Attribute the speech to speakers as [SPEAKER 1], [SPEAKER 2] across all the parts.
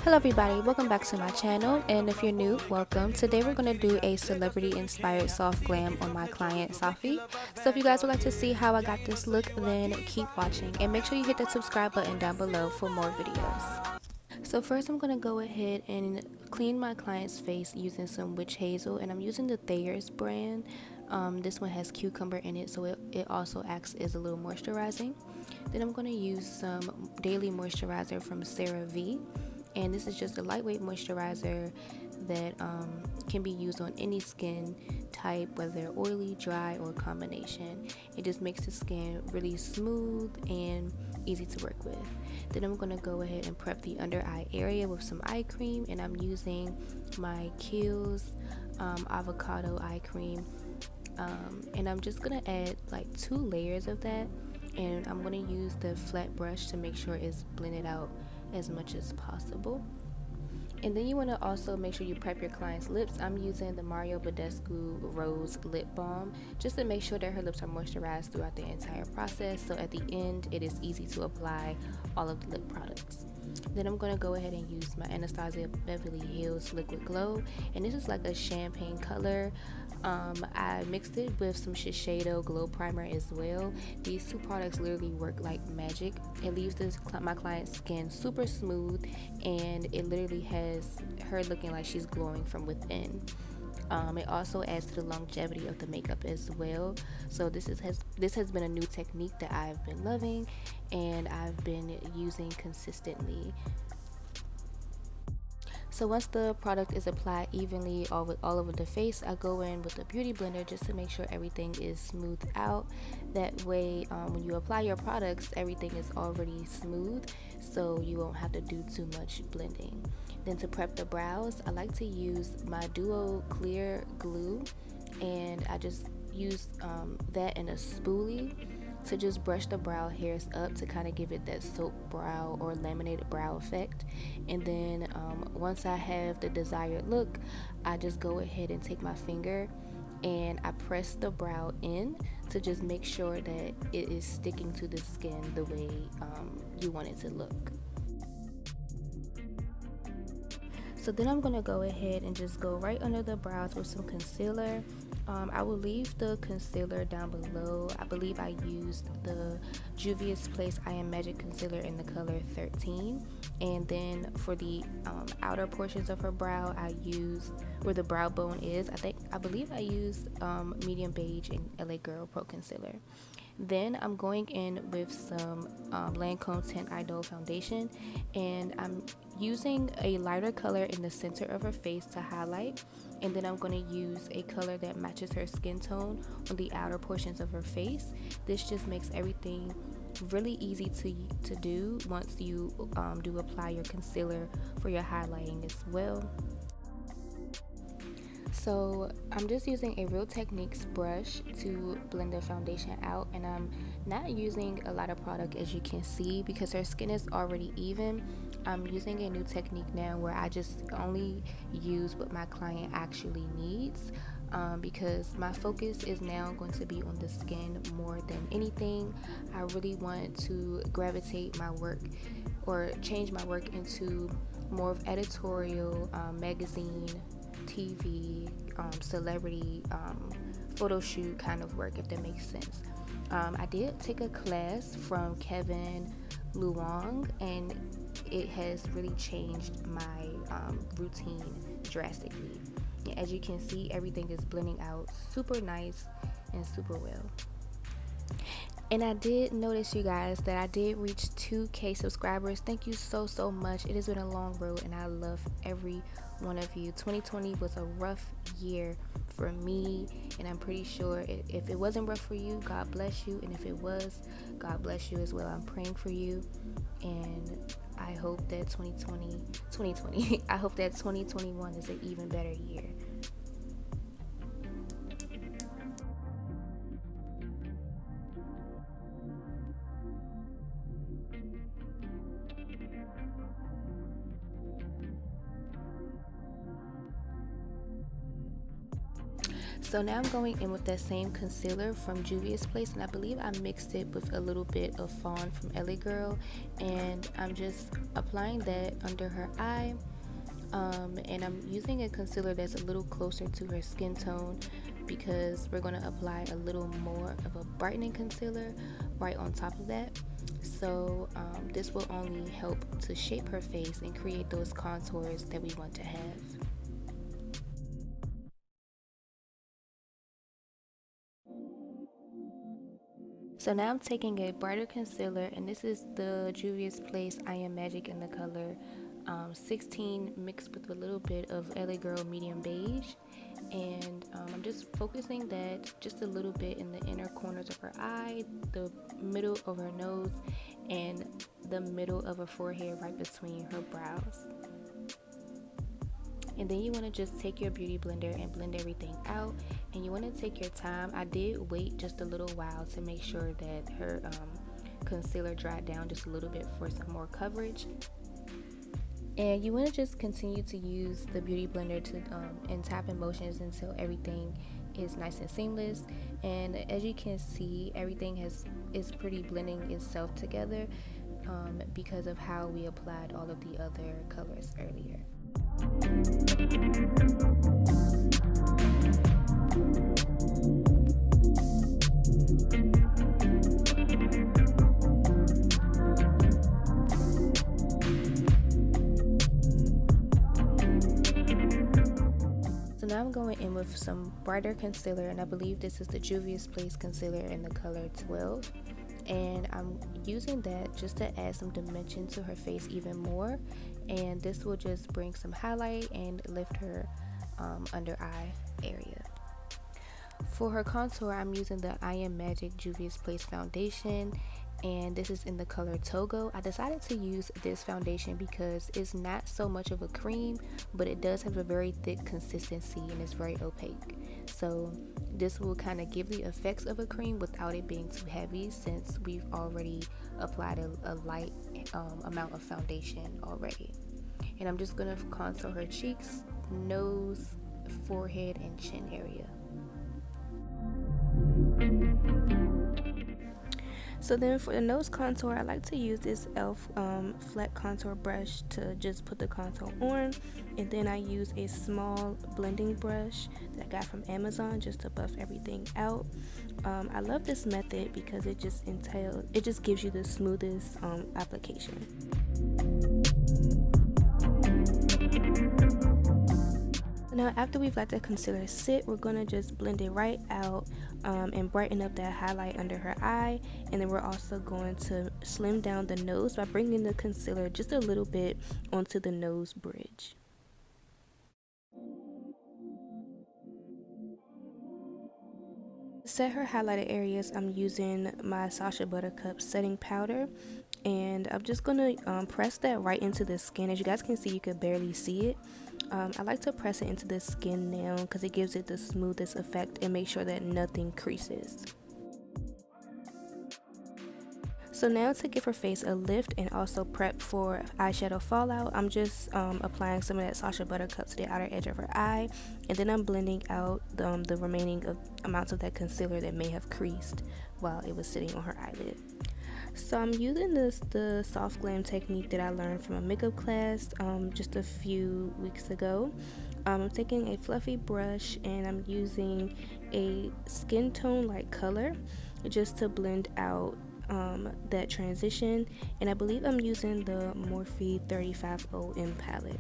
[SPEAKER 1] Hello everybody, welcome back to my channel, and if you're new, welcome. Today we're going to do a celebrity inspired soft glam on my client Safi. So if you guys would like to see how I got this look, then keep watching and make sure you hit that subscribe button down below for more videos. So first I'm going to go ahead and clean my client's face using some witch hazel, and I'm using the Thayers brand. This one has cucumber in it, so it also acts as a little moisturizing. Then I'm going to use some daily moisturizer from CeraVe, and this is just a lightweight moisturizer that can be used on any skin type, whether oily, dry, or combination. It just makes the skin really smooth and easy to work with. Then I'm going to go ahead and prep the under eye area with some eye cream, and I'm using my Kiehl's avocado eye cream, and I'm just going to add like 2 layers of that, and I'm going to use the flat brush to make sure it's blended out as much as possible. And then you want to also make sure you prep your client's lips. I'm using the Mario Badescu Rose Lip Balm just to make sure that her lips are moisturized throughout the entire process, so at the end it is easy to apply all of the lip products. Then I'm going to go ahead and use my Anastasia Beverly Hills Liquid Glow, and this is like a champagne color. I mixed it with some Shiseido Glow Primer as well. These 2 products literally work like magic. It leaves my client's skin super smooth, and it literally has her looking like she's glowing from within. It also adds to the longevity of the makeup as well. So this has been a new technique that I've been loving and I've been using consistently. So once the product is applied evenly all over the face, I go in with a beauty blender just to make sure everything is smoothed out. That way, when you apply your products, everything is already smooth, so you won't have to do too much blending. Then to prep the brows, I like to use my Duo Clear Glue, and I just use that in a spoolie to just brush the brow hairs up to kind of give it that soap brow or laminated brow effect. And then once I have the desired look, I just go ahead and take my finger and I press the brow in to just make sure that it is sticking to the skin the way you want it to look. So then I'm going to go ahead and just go right under the brows with some concealer. I will leave the concealer down below. I believe I used the Juvias Place I Am Magic Concealer in the color 13. And then for the outer portions of her brow, I used where the brow bone is. I believe I used Medium Beige and LA Girl Pro Concealer. Then I'm going in with some Lancome Tint Idole foundation, and I'm using a lighter color in the center of her face to highlight, and then I'm going to use a color that matches her skin tone on the outer portions of her face. This just makes everything really easy to do once you do apply your concealer for your highlighting as well. So I'm just using a Real Techniques brush to blend the foundation out, and I'm not using a lot of product, as you can see, because her skin is already even. I'm using a new technique now where I just only use what my client actually needs, because my focus is now going to be on the skin more than anything. I really want to gravitate my work or change my work into more of editorial, magazine, TV, celebrity photo shoot kind of work, if that makes sense. I did take a class from Kevin Luong, and it has really changed my routine drastically. And as you can see, everything is blending out super nice and super well. And I did notice, you guys, that I did reach 2K subscribers. Thank you so much. It has been a long road, and I love every one of you. 2020 was a rough year for me, and I'm pretty sure if it wasn't rough for you, God bless you, and if it was, God bless you as well. I'm praying for you, and I hope that 2020 I hope that 2021 is an even better year. So now I'm going in with that same concealer from Juvias Place, and I believe I mixed it with a little bit of Fawn from LA Girl, and I'm just applying that under her eye. And I'm using a concealer that's a little closer to her skin tone because we're going to apply a little more of a brightening concealer right on top of that. So this will only help to shape her face and create those contours that we want to have. So now I'm taking a brighter concealer, and this is the Juvia's Place I Am Magic in the color 16 mixed with a little bit of LA Girl Medium Beige. And I'm just focusing that just a little bit in the inner corners of her eye, the middle of her nose, and the middle of her forehead right between her brows. And then you want to just take your beauty blender and blend everything out, and you want to take your time. I did wait just a little while to make sure that her concealer dried down just a little bit for some more coverage. And you want to just continue to use the beauty blender to in tapping motions until everything is nice and seamless. And as you can see, everything is pretty blending itself together because of how we applied all of the other colors earlier. So now I'm going in with some brighter concealer, and I believe this is the Juvia's Place concealer in the color 12. And I'm using that just to add some dimension to her face even more, and this will just bring some highlight and lift her under eye area. For her contour, I'm using the I Am Magic Juvia's Place foundation, and this is in the color Togo. I decided to use this foundation because it's not so much of a cream, but it does have a very thick consistency and it's very opaque. So this will kind of give the effects of a cream without it being too heavy, since we've already applied a light amount of foundation already. And I'm just going to contour her cheeks, nose, forehead, and chin area. So then for the nose contour, I like to use this e.l.f. flat contour brush to just put the contour on, and then I use a small blending brush that I got from Amazon just to buff everything out. I love this method because it just gives you the smoothest application. Now after we've let the concealer sit, we're going to just blend it right out and brighten up that highlight under her eye. And then we're also going to slim down the nose by bringing the concealer just a little bit onto the nose bridge. To set her highlighted areas, I'm using my Sacha Buttercup setting powder, and I'm just going to press that right into the skin. As you guys can see, you could barely see it. I like to press it into the skin now because it gives it the smoothest effect and make sure that nothing creases. So now to give her face a lift and also prep for eyeshadow fallout, I'm just applying some of that Sacha Buttercup to the outer edge of her eye, and then I'm blending out the remaining amounts of that concealer that may have creased while it was sitting on her eyelid. So I'm using the soft glam technique that I learned from a makeup class just a few weeks ago. I'm taking a fluffy brush and I'm using a skin tone like color just to blend out that transition, and I believe I'm using the Morphe 35OM palette.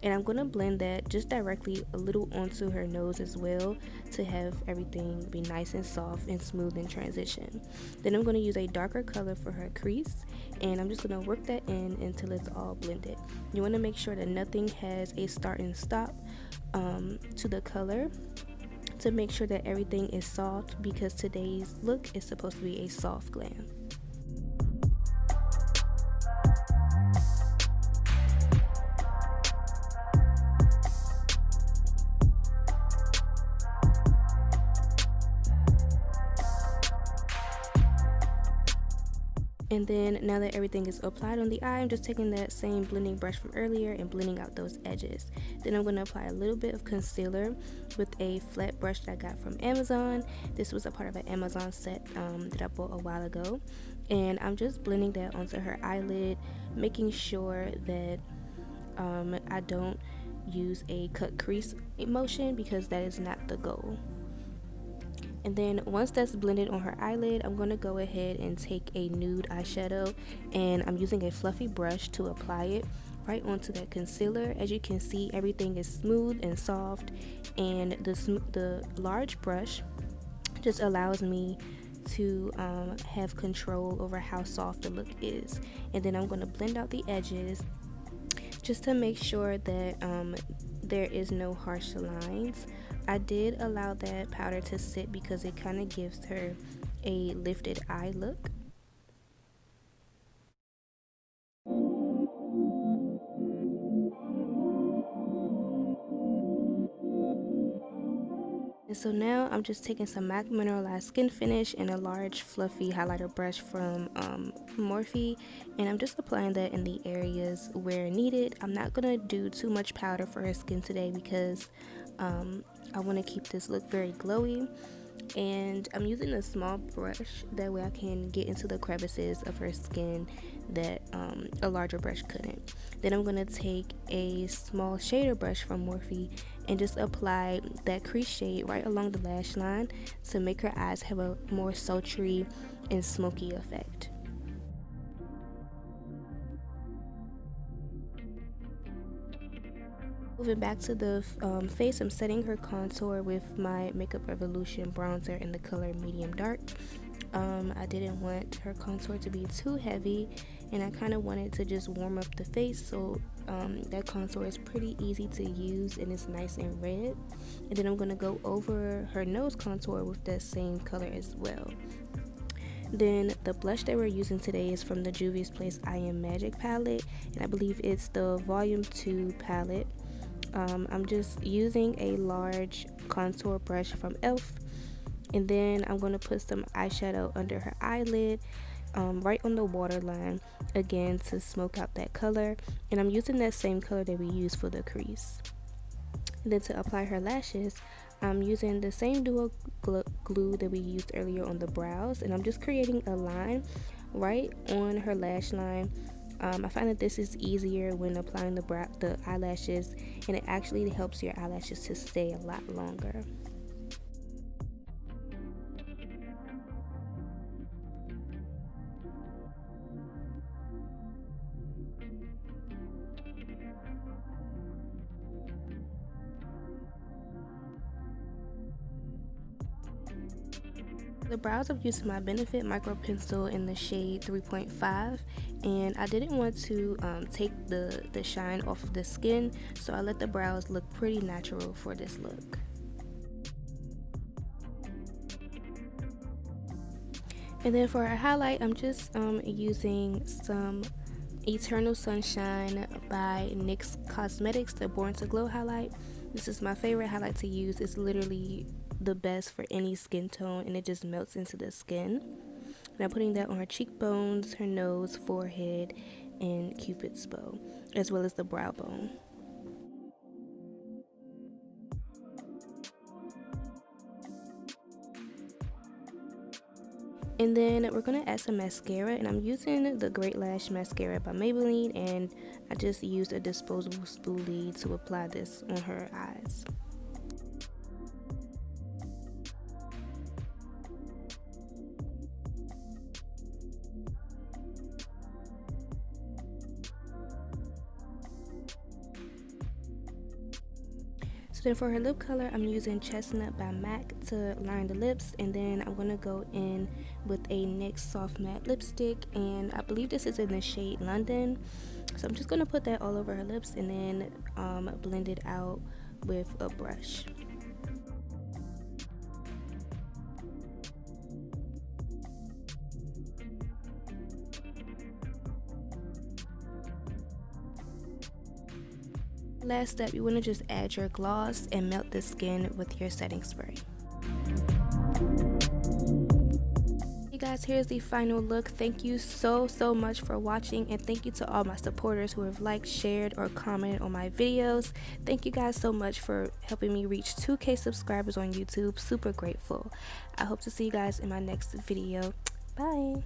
[SPEAKER 1] And I'm going to blend that just directly a little onto her nose as well to have everything be nice and soft and smooth in transition. Then I'm going to use a darker color for her crease, and I'm just going to work that in until it's all blended. You want to make sure that nothing has a start and stop to the color to make sure that everything is soft, because today's look is supposed to be a soft glam. And then now that everything is applied on the eye, I'm just taking that same blending brush from earlier and blending out those edges. Then I'm going to apply a little bit of concealer with a flat brush that I got from Amazon. This was a part of an Amazon set that I bought a while ago. And I'm just blending that onto her eyelid, making sure that I don't use a cut crease motion because that is not the goal. And then once that's blended on her eyelid, I'm going to go ahead and take a nude eyeshadow, and I'm using a fluffy brush to apply it right onto that concealer. As you can see, everything is smooth and soft, and the large brush just allows me to have control over how soft the look is. And then I'm going to blend out the edges just to make sure that there is no harsh lines. I did allow that powder to sit because it kind of gives her a lifted eye look. And so now I'm just taking some MAC Mineralize Skinfinish and a large fluffy highlighter brush from Morphe, and I'm just applying that in the areas where needed. I'm not going to do too much powder for her skin today because I want to keep this look very glowy, and I'm using a small brush that way I can get into the crevices of her skin that a larger brush couldn't. Then I'm going to take a small shader brush from Morphe and just apply that crease shade right along the lash line to make her eyes have a more sultry and smoky effect. Moving back to the face, I'm setting her contour with my Makeup Revolution bronzer in the color medium dark. I didn't want her contour to be too heavy, and I kind of wanted to just warm up the face, so that contour is pretty easy to use and it's nice and red. And then I'm going to go over her nose contour with that same color as well. Then the blush that we're using today is from the Juvia's Place I Am Magic palette, and I believe it's the Volume 2 palette. I'm just using a large contour brush from e.l.f. And then I'm going to put some eyeshadow under her eyelid, right on the waterline, again to smoke out that color. And I'm using that same color that we used for the crease. And then to apply her lashes, I'm using the same duo glue that we used earlier on the brows, and I'm just creating a line right on her lash line. I find that this is easier when applying the eyelashes, and it actually helps your eyelashes to stay a lot longer. The brows, I'm using my Benefit micro pencil in the shade 3.5, and I didn't want to take the shine off of the skin, so I let the brows look pretty natural for this look. And then for our highlight, I'm just using some Eternal Sunshine by NYX Cosmetics, the Born to Glow highlight. This is my favorite highlight to use. It's literally the best for any skin tone, and it just melts into the skin. And I'm putting that on her cheekbones, her nose, forehead, and Cupid's bow, as well as the brow bone. And then we're going to add some mascara, and I'm using the Great Lash Mascara by Maybelline, and I just used a disposable spoolie to apply this on her eyes. So then for her lip color, I'm using Chestnut by MAC to line the lips, and then I'm going to go in with a NYX Soft Matte Lipstick, and I believe this is in the shade London. So I'm just going to put that all over her lips and then blend it out with a brush. Last step, you want to just add your gloss and melt the skin with your setting spray. Hey guys, here's the final look. Thank you so much for watching, and thank you to all my supporters who have liked, shared, or commented on my videos. Thank you guys so much for helping me reach 2K subscribers on YouTube. Super grateful. I hope to see you guys in my next video. Bye.